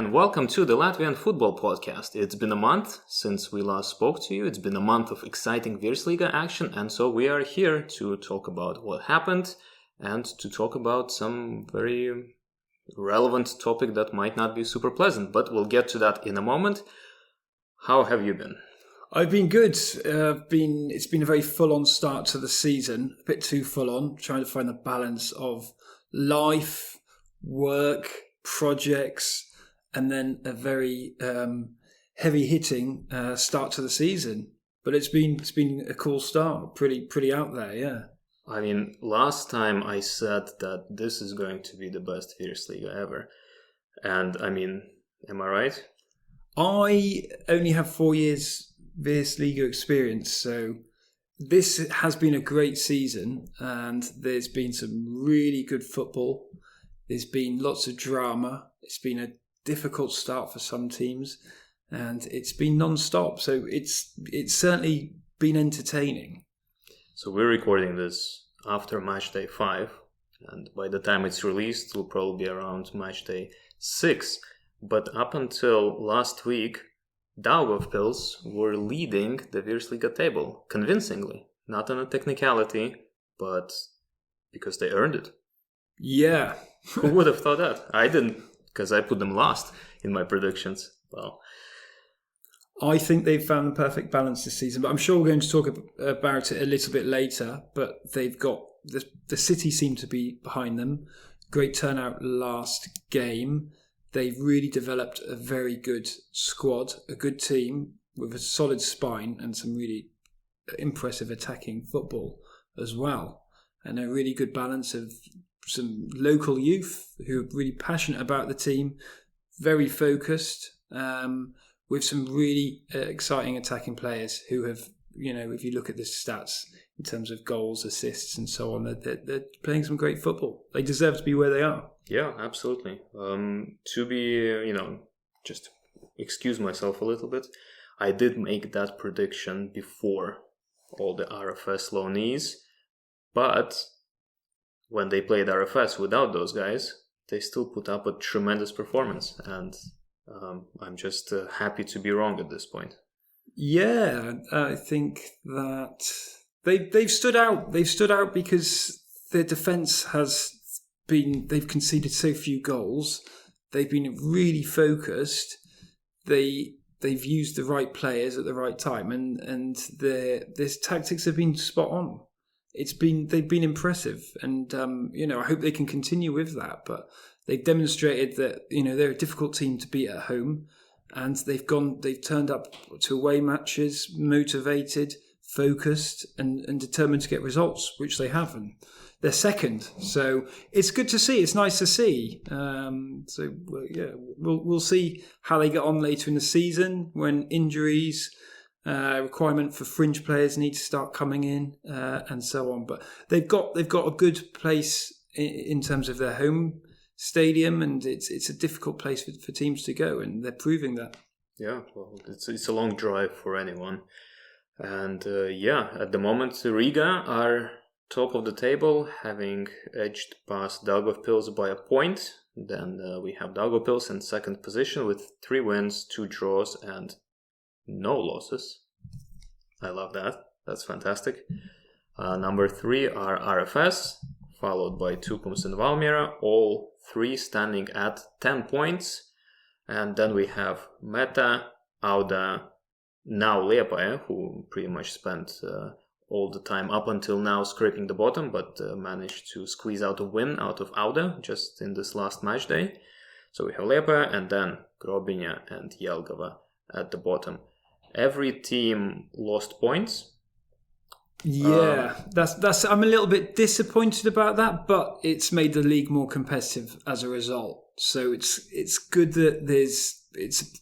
and welcome to the Latvian Football Podcast. It's been a month since we last spoke to you. It's been a month of exciting Virsliga action, and so we are here to talk about what happened and to talk about some very relevant topic that might not be super pleasant, but we'll get to that in a moment. How have you been? I've been good. It's been a very full-on start to the season, a bit too full-on, trying to find the balance of life, work, projects, and then a very heavy-hitting start to the season. But it's been a cool start, pretty out there, yeah. I mean, last time I said that this is going to be the best Virsliga ever. And I mean, am I right? I only have 4 years Virsliga experience, so this has been a great season, and there's been some really good football. There's been lots of drama. It's been a difficult start for some teams, and it's been non-stop. So it's certainly been entertaining. So we're recording this after match day 5, and by the time it's released, it'll probably be around match day 6. But up until last week, Daugavpils were leading the Virsliga table convincingly. Not on a technicality, but because they earned it. Yeah. Who would have thought that? I didn't, because I put them last in my predictions. Well, I think they've found the perfect balance this season, but I'm sure we're going to talk about it a little bit later. But they've got the city seem to be behind them. Great turnout last game. They've really developed a very good squad, a good team with a solid spine and some really impressive attacking football as well, and a really good balance of some local youth who are really passionate about the team, very focused, with some really exciting attacking players who have, if you look at the stats in terms of goals, assists and so on, they're playing some great football. They deserve to be where they are. Yeah, absolutely. To be, just excuse myself a little bit, I did make that prediction before all the RFS loanees, but when they played RFS without those guys, they still put up a tremendous performance, and I'm just happy to be wrong at this point. Yeah, I think that they've stood out. They've stood out because their defence they've conceded so few goals. They've been really focused. They've used the right players at the right time, and their tactics have been spot on. They've been impressive, and I hope they can continue with that. But they've demonstrated that they're a difficult team to beat at home, and they've turned up to away matches motivated, focused, and determined to get results, which they have. And they're second, so it's good to see. It's nice to see. We'll see how they get on later in the season when injuries. Requirement for fringe players need to start coming in, and so on. But they've got a good place in terms of their home stadium, and it's a difficult place for teams to go, and they're proving that. Yeah, well, it's a long drive for anyone, and at the moment Riga are top of the table, having edged past Daugavpils by a point. Then we have Daugavpils in second position with 3 wins, 2 draws, and no losses. I love that. That's fantastic. Number 3 are RFS, followed by Tukums and Valmiera, all 3 standing at 10 points. And then we have Meta, Auda, now Liepaja, who pretty much spent all the time up until now scraping the bottom, but managed to squeeze out a win out of Auda just in this last match day. So we have Liepaja and then Grobiņa and Jelgava at the bottom. Every team lost points. Yeah, that's. I'm a little bit disappointed about that, but it's made the league more competitive as a result. So it's good that it's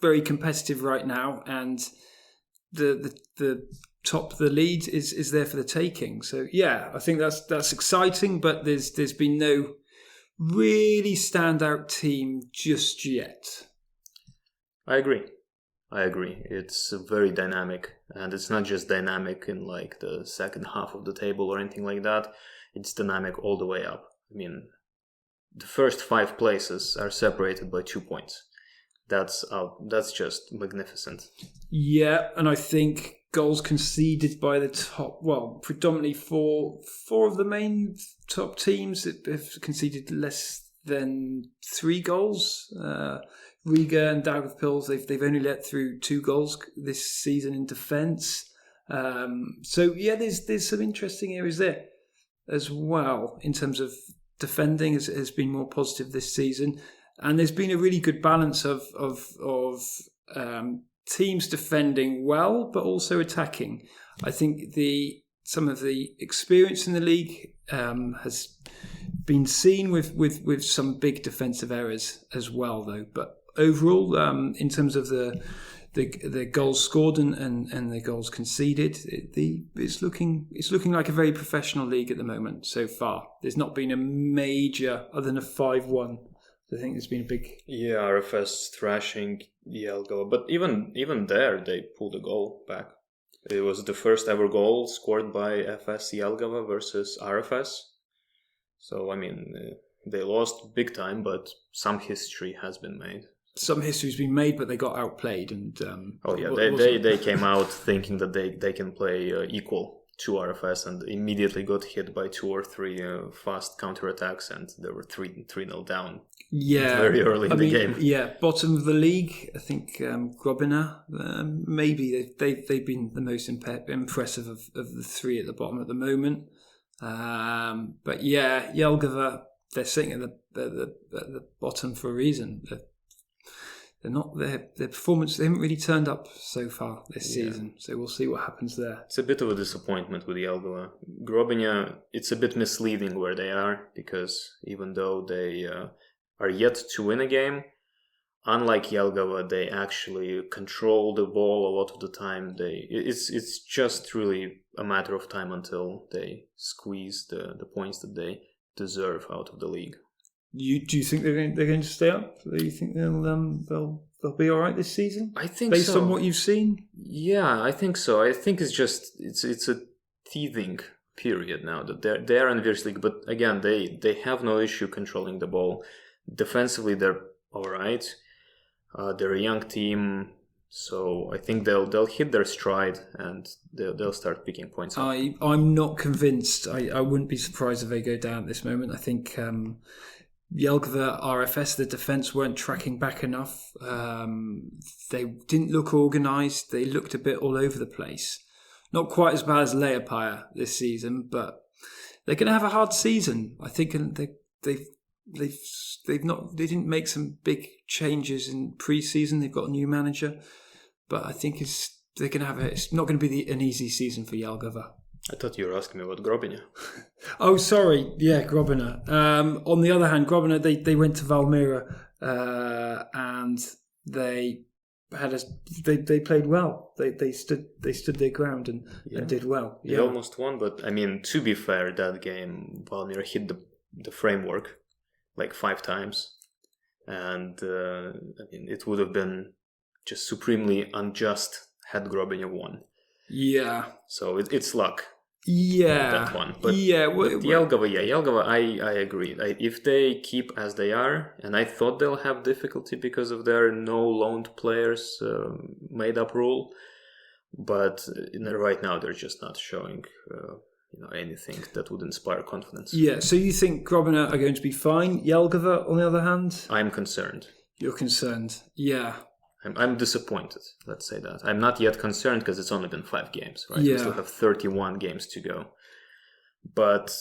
very competitive right now, and the top of the lead is there for the taking. So yeah, I think that's exciting, but there's been no really standout team just yet. I agree. It's very dynamic, and it's not just dynamic in like the second half of the table or anything like that. It's dynamic all the way up. I mean, the first 5 places are separated by 2 points. That's just magnificent. Yeah, and I think goals conceded by the top, predominantly four of the main top teams have conceded less than 3 goals. Riga and Daugavpils, they've only let through 2 goals this season in defence. So yeah, there's some interesting areas there as well in terms of defending has been more positive this season, and there's been a really good balance of teams defending well but also attacking. I think some of the experience in the league has been seen with some big defensive errors as well, though. But overall, in terms of the goals scored and the goals conceded, it's looking like a very professional league at the moment so far. There's not been a major, other than a 5-1. I think there's been a big... Yeah, RFS thrashing Jelgava, but even there they pulled a goal back. It was the first ever goal scored by FS Jelgava versus RFS. So, I mean, they lost big time, but some history has been made. Some history's been made, but they got outplayed. And they came out thinking that they can play equal to RFS and immediately got hit by 2 or 3 fast counterattacks, and they were 3-0 down. Yeah, very early in the game. Yeah, bottom of the league. I think Grobina, maybe they've been the most impressive of the 3 at the bottom at the moment. But yeah, Jelgava, they're sitting at the bottom for a reason. They're not their performance. They haven't really turned up so far this season. So we'll see what happens there. It's a bit of a disappointment with Jelgava. Grobina, it's a bit misleading where they are, because even though they are yet to win a game, unlike Jelgava, they actually control the ball a lot of the time. It's just really a matter of time until they squeeze the points that they deserve out of the league. Do you think they're going to stay up? Do you think they'll be all right this season? I think based so. on what you've seen. Yeah, I think so. I think it's a teething period now that they're in Virsliga, but again they have no issue controlling the ball. Defensively, they're all right. They're a young team, so I think they'll hit their stride and they'll start picking points up. I'm not convinced. I wouldn't be surprised if they go down at this moment. I think Jelgava, RFS, the defence weren't tracking back enough. They didn't look organised. They looked a bit all over the place. Not quite as bad as Leopaya this season, but they're going to have a hard season. I think they didn't make some big changes in pre-season. They've got a new manager, but I think it's not going to be an easy season for Jelgava. I thought you were asking me about Grobina. Oh, sorry. Yeah, Grobina. On the other hand, Grobina, they went to Valmiera and they played well. They stood their ground and did well. They almost won, but I mean, to be fair, that game Valmiera hit the framework like 5 times, and I mean, it would have been just supremely unjust had Grobina won. Yeah. So it's luck. Yeah. That one. But Jelgava, Jelgava, I agree. If they keep as they are, and I thought they'll have difficulty because of their no loaned players made up rule, but right now they're just not showing anything that would inspire confidence. Yeah, so you think Grobina are going to be fine? Jelgava, on the other hand? I'm concerned. You're concerned, yeah. I'm disappointed, let's say that. I'm not yet concerned because it's only been 5 games, right? Yeah. We still have 31 games to go. But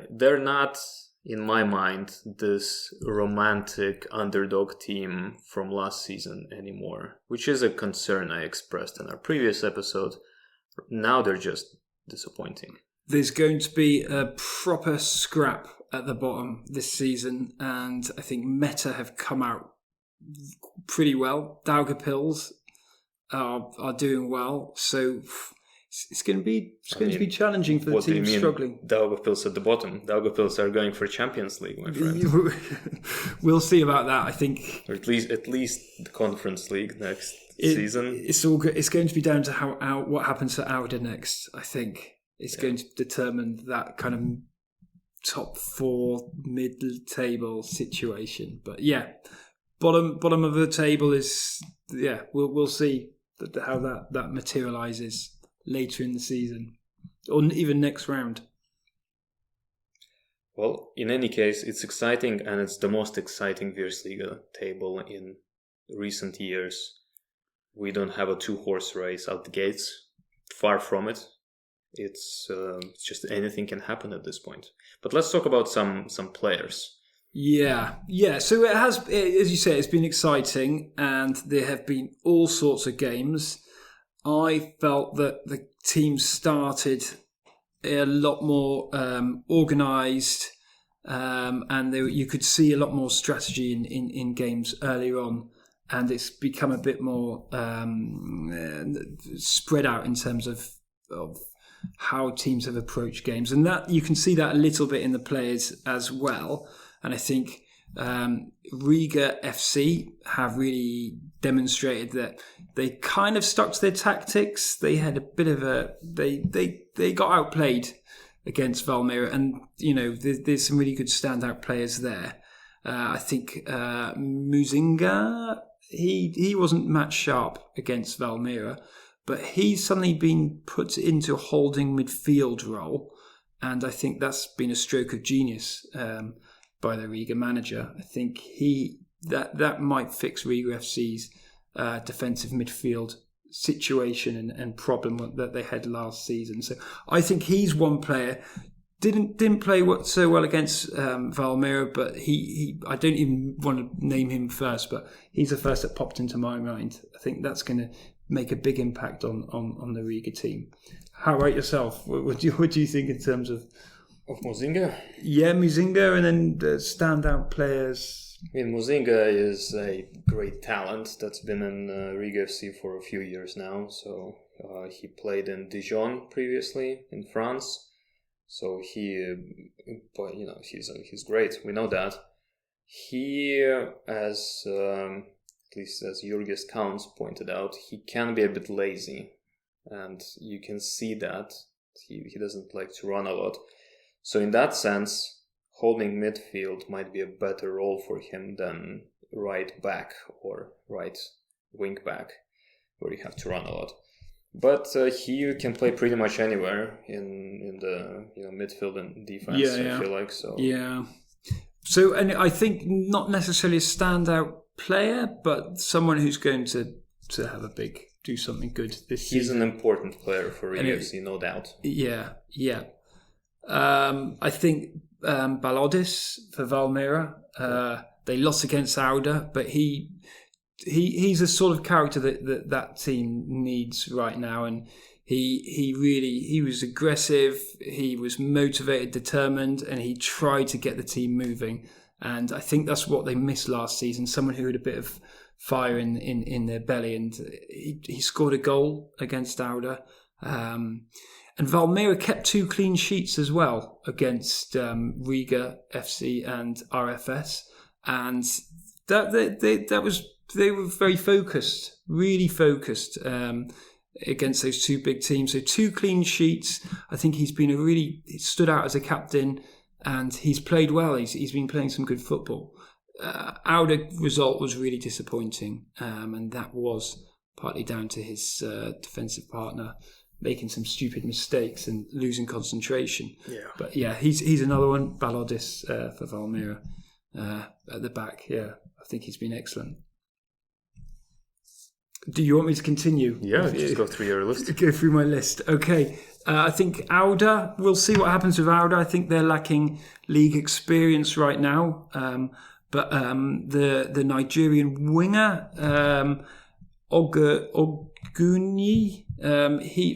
they're not, in my mind, this romantic underdog team from last season anymore, which is a concern I expressed in our previous episode. Now they're just disappointing. There's going to be a proper scrap at the bottom this season, and I think Meta have come out pretty well. Daugavpils are doing well, so it's going to be challenging for the team struggling. Daugavpils at the bottom. Daugavpils are going for Champions League, my friend. We'll see about that. I think, or at least the Conference League next season. It's all good. It's going to be down to what happens to Auda next. I think it's going to determine that kind of top 4 mid-table situation. But yeah, bottom of the table is we'll see how that materializes later in the season or even next round. Well, in any case, it's exciting, and it's the most exciting Virsliga table in recent years. We don't have a 2-horse race out the gates. Far from it. It's just anything can happen at this point. But let's talk about some players. Yeah. So it has, as you say, it's been exciting, and there have been all sorts of games. I felt that the team started a lot more organised, and you could see a lot more strategy in games earlier on, and it's become a bit more spread out in terms of how teams have approached games, and that you can see that a little bit in the players as well. And I think Riga FC have really demonstrated that they kind of stuck to their tactics. They had a bit of they got outplayed against Valmiera, and there's some really good standout players there. I think Muzinga, he wasn't match sharp against Valmiera, but he's suddenly been put into a holding midfield role, and I think that's been a stroke of genius by the Riga manager. I think that might fix Riga FC's defensive midfield situation and problem that they had last season. So I think he's one player. Didn't play so well against Valmiera, but he I don't even want to name him first, but he's the first that popped into my mind. I think that's going to make a big impact on the Riga team. How about yourself? What do you think in terms of Muzinga? Yeah, Muzinga, and then the standout players. I mean, Muzinga is a great talent that's been in Riga FC for a few years now. So he played in Dijon previously in France. So he's great. We know that. He, as at least as Jurgis Counts pointed out, he can be a bit lazy, and you can see that he doesn't like to run a lot. So in that sense, holding midfield might be a better role for him than right back or right wing back, where you have to run a lot. But he can play pretty much anywhere in the midfield and defense. I feel like so. Yeah. So, and I think not necessarily a standout player, but someone who's going to do something good this season. He's an important player for Riga FC, no doubt. Yeah. I think Balodis for Valmiera. They lost against Auda, but he's a sort of character that team needs right now, and he was aggressive, he was motivated, determined, and he tried to get the team moving. And I think that's what they missed last season, someone who had a bit of fire in their belly, and he scored a goal against Auda. And Valmiera kept 2 clean sheets as well against Riga FC and RFS, and they were very focused, really focused against those 2 big teams. So 2 clean sheets. I think he stood out as a captain, and he's played well. He's been playing some good football. Auda result was really disappointing, and that was partly down to his defensive partner making some stupid mistakes and losing concentration. Yeah. But yeah, he's another one. Balodis for Valmiera at the back. Yeah, I think he's been excellent. Do you want me to continue? Yeah, just go through your list. Go through my list. Okay. I think Auda, we'll see what happens with Auda. I think they're lacking league experience right now. But the Nigerian winger, Oguni,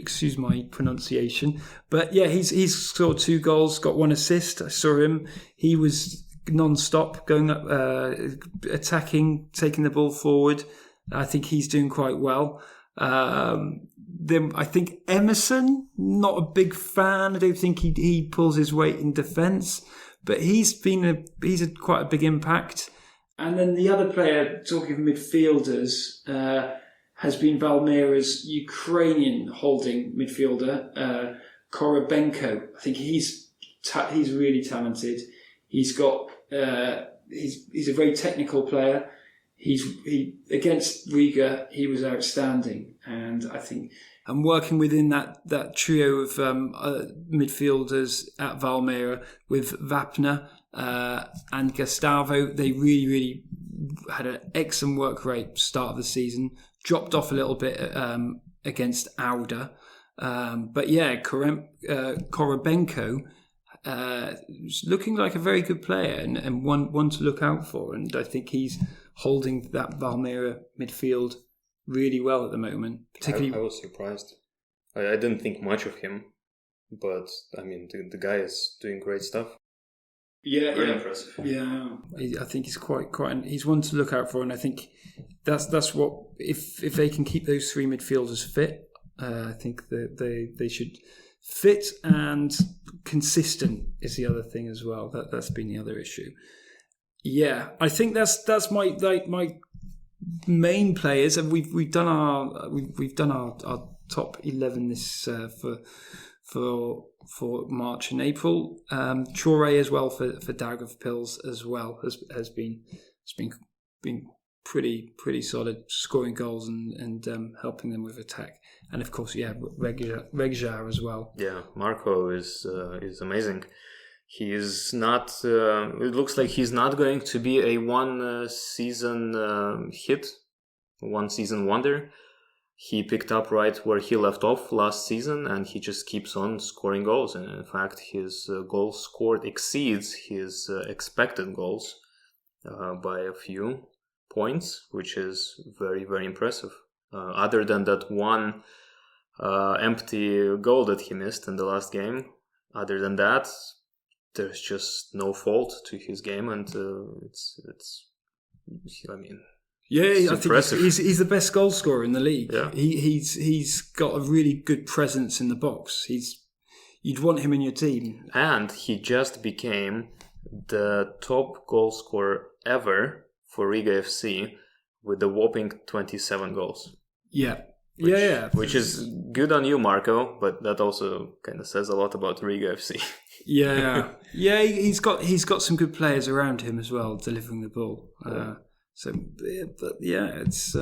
excuse my pronunciation, but yeah, he's scored 2 goals, got 1 assist. I saw him. He was non-stop going up, attacking, taking the ball forward. I think he's doing quite well. Then I think Emerson, not a big fan. I don't think he pulls his weight in defence, but he's had quite a big impact. And then the other player, talking of midfielders, has been Valmiera's Ukrainian holding midfielder, Korobenko. I think he's he's really talented. He's got he's a very technical player. He against Riga, he was outstanding, and I think. And working within that trio of midfielders at Valmiera with Vapna and Gustavo, they really had an excellent work rate start of the season. Dropped off a little bit against Auda, but yeah, Korobenko is looking like a very good player and one to look out for. And I think he's holding that Valmiera midfield really well at the moment. Particularly, I was surprised. I didn't think much of him, but I mean, the guy is doing great stuff. Very impressive. Yeah, I think he's he's one to look out for, and I think that's what if they can keep those three midfielders fit, I think that they should fit and consistent is the other thing as well. That's been the other issue. Yeah, I think that's my main players, and we've done our top 11 this for March and April. Traore as well for Daugavpils as well has been pretty solid, scoring goals and helping them with attack. And of course, Regjar as well. Yeah, Marco is amazing. He is not. It looks like he's not going to be a one season wonder. He picked up right where he left off last season, and he just keeps on scoring goals. And in fact, his goals scored exceeds his expected goals by a few points, which is very, very impressive. Other than that one empty goal that he missed in the last game, other than that, there's just no fault to his game, and it's. I mean. Yeah, I think he's the best goal scorer in the league. Yeah. He's got a really good presence in the box. You'd want him in your team. And he just became the top goal scorer ever for Riga FC with a whopping 27 goals. Yeah. Which is good on you, Marco, but that also kind of says a lot about Riga FC. Yeah. He's got some good players around him as well, delivering the ball. So, it's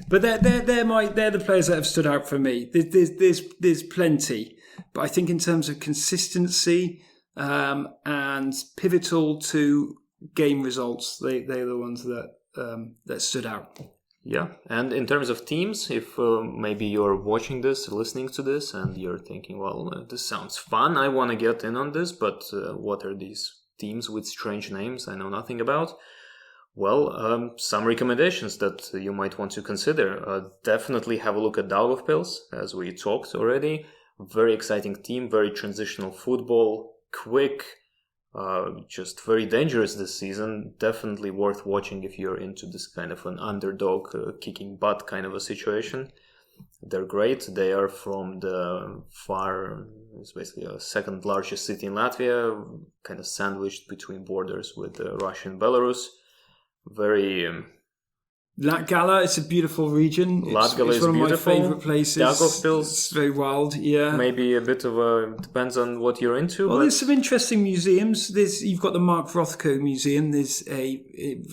but they're the players that have stood out for me. There's plenty, but I think in terms of consistency and pivotal to game results, they're the ones that stood out. Yeah, and in terms of teams, if maybe you're watching this, listening to this, and you're thinking, well, this sounds fun, I want to get in on this, but what are these teams with strange names I know nothing about? Well, some recommendations that you might want to consider. Definitely have a look at Daugavpils, as we talked already. Very exciting team, very transitional football, quick, just very dangerous this season. Definitely worth watching if you're into this kind of an underdog, kicking butt kind of a situation. They're great. They are from it's basically a second largest city in Latvia, kind of sandwiched between borders with Russia and Belarus. Very Latgala, it's a beautiful region. Latgala is one of beautiful. My favourite places. Daugavpils, it's very wild. Yeah, maybe a bit of depends on what you're into. Well, there's some interesting museums. You've got the Mark Rothko Museum. There's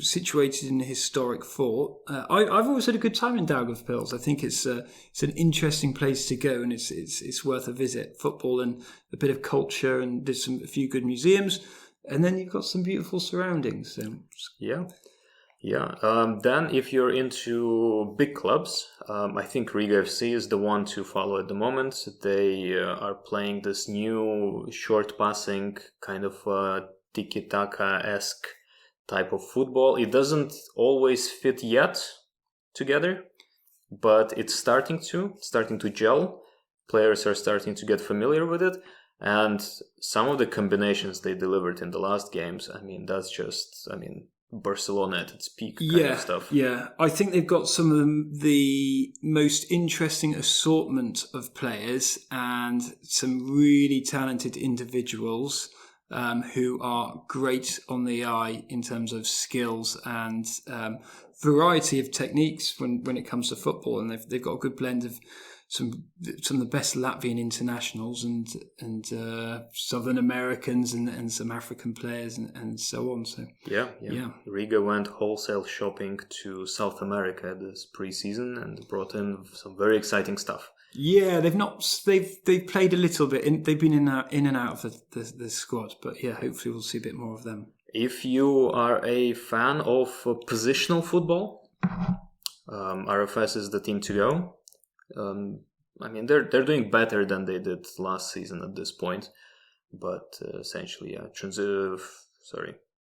situated in a historic fort. I've always had a good time in Daugavpils. I think it's an interesting place to go, and it's worth a visit. Football and a bit of culture, and there's a few good museums, and then you've got some beautiful surroundings. So. Yeah. Then if you're into big clubs, I think Riga FC is the one to follow at the moment. They are playing this new short passing kind of tiki-taka-esque type of football. It doesn't always fit yet together, but it's starting to gel. Players are starting to get familiar with it. And some of the combinations they delivered in the last games, that's just, Barcelona at its peak kind of stuff. Yeah, I think they've got some of the most interesting assortment of players and some really talented individuals who are great on the eye in terms of skills and variety of techniques when it comes to football. And they've got a good blend of some of the best Latvian internationals and Southern Americans and some African players and so on. So yeah. Riga went wholesale shopping to South America this pre-season and brought in some very exciting stuff. Yeah, they've played a little bit. They've been in and out of the squad, but yeah, hopefully we'll see a bit more of them. If you are a fan of positional football, RFS is the team to go. I mean, they're doing better than they did last season at this point, but essentially,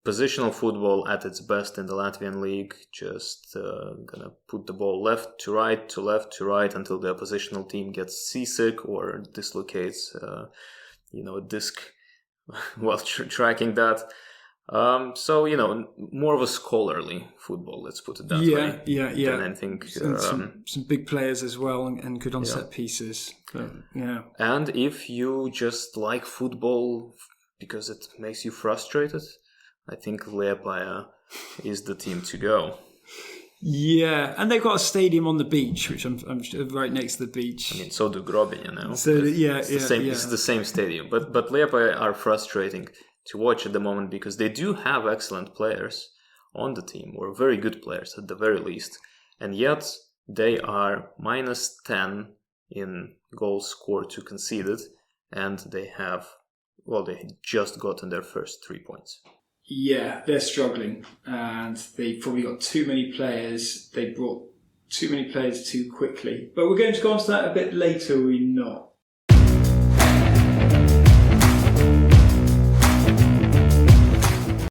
positional football at its best in the Latvian league. Just gonna put the ball left to right to left to right until the oppositional team gets seasick or dislocates, a disc while tracking that. So, more of a scholarly football, let's put it that way. Yeah. Than anything. Some big players as well and good on set pieces. But, yeah. And if you just like football because it makes you frustrated, I think Liepāja is the team to go. Yeah, and they've got a stadium on the beach, which I'm right next to the beach. I mean, so do Grobin, So it's the same stadium, but Liepāja are frustrating to watch at the moment because they do have excellent players on the team, or very good players at the very least, and yet they are -10 in goals scored to conceded, and they just gotten their first 3 points. Yeah, they're struggling, and they've probably got too many players. They brought too many players too quickly. But we're going to go on to that a bit later, are we not?